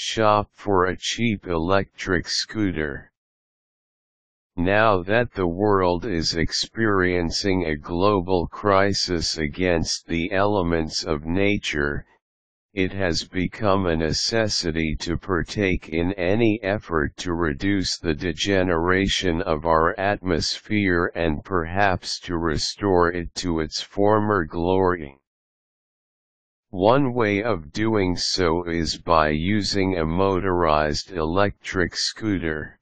Shop for a cheap electric scooter. Now that the world is experiencing a global crisis against the elements of nature, it has become a necessity to partake in any effort to reduce the degeneration of our atmosphere and perhaps to restore it to its former glory. One way of doing so is by using a motorized electric scooter.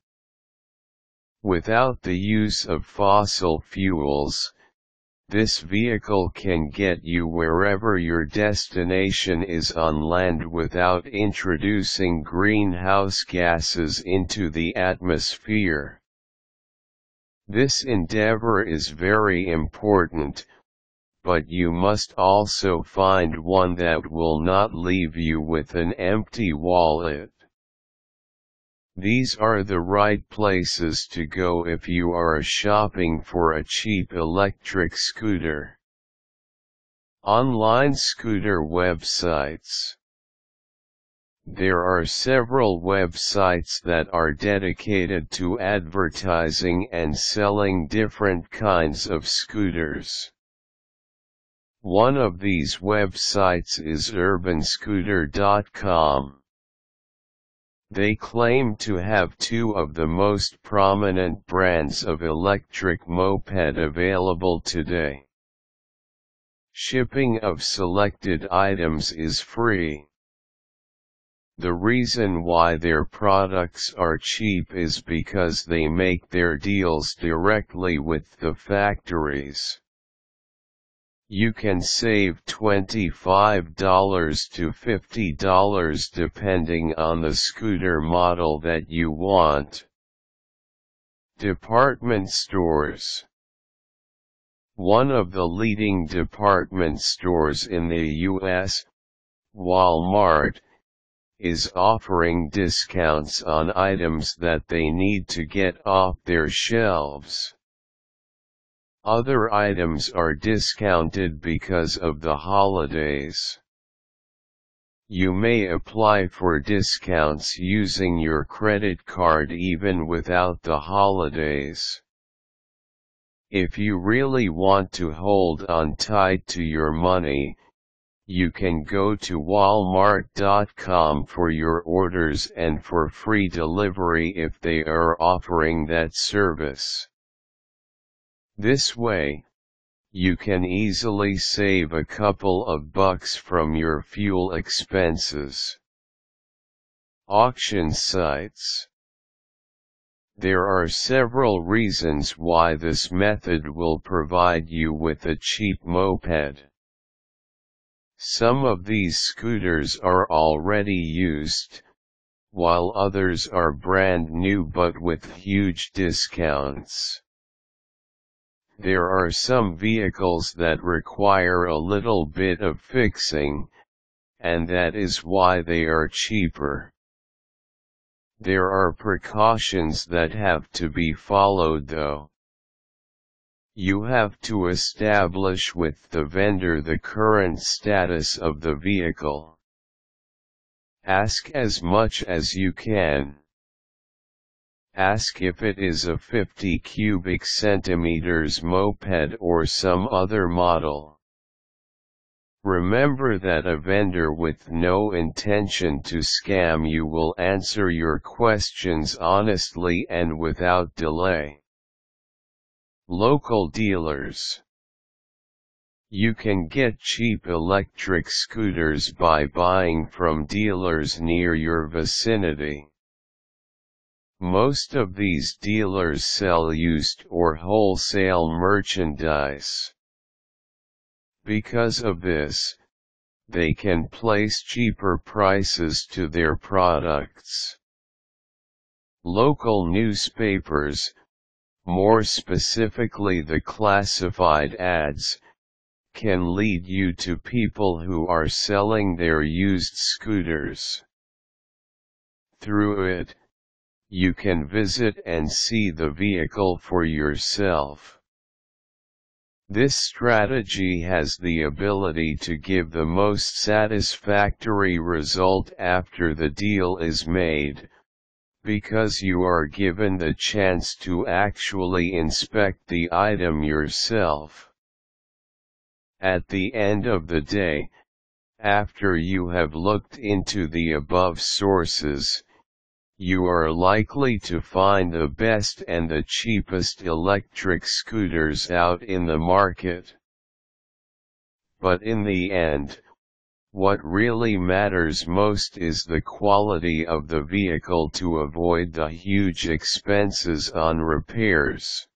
Without the use of fossil fuels, this vehicle can get you wherever your destination is on land without introducing greenhouse gases into the atmosphere. This endeavor is very important, but you must also find one that will not leave you with an empty wallet. These are the right places to go if you are shopping for a cheap electric scooter. Online scooter websites. There are several websites that are dedicated to advertising and selling different kinds of scooters. One of these websites is urbanscooter.com. They claim to have two of the most prominent brands of electric moped available today. Shipping of selected items is free. The reason why their products are cheap is because they make their deals directly with the factories. You can save $25 to $50 depending on the scooter model that you want. Department stores. One of the leading department stores in the U.S., Walmart, is offering discounts on items that they need to get off their shelves. Other items are discounted because of the holidays. You may apply for discounts using your credit card even without the holidays. If you really want to hold on tight to your money, you can go to walmart.com for your orders and for free delivery if they are offering that service. This way, you can easily save a couple of bucks from your fuel expenses. Auction sites. There are several reasons why this method will provide you with a cheap moped. Some of these scooters are already used, while others are brand new but with huge discounts. There are some vehicles that require a little bit of fixing, and that is why they are cheaper. There are precautions that have to be followed though. You have to establish with the vendor the current status of the vehicle. Ask as much as you can. Ask if it is a 50 cubic centimeters moped or some other model. Remember that a vendor with no intention to scam you will answer your questions honestly and without delay. Local dealers. You can get cheap electric scooters by buying from dealers near your vicinity. Most of these dealers sell used or wholesale merchandise. Because of this, they can place cheaper prices to their products. Local newspapers, more specifically the classified ads, can lead you to people who are selling their used scooters. Through it, you can visit and see the vehicle for yourself. This strategy has the ability to give the most satisfactory result after the deal is made, because you are given the chance to actually inspect the item yourself. At the end of the day, after you have looked into the above sources, you are likely to find the best and the cheapest electric scooters out in the market. But in the end, what really matters most is the quality of the vehicle to avoid the huge expenses on repairs.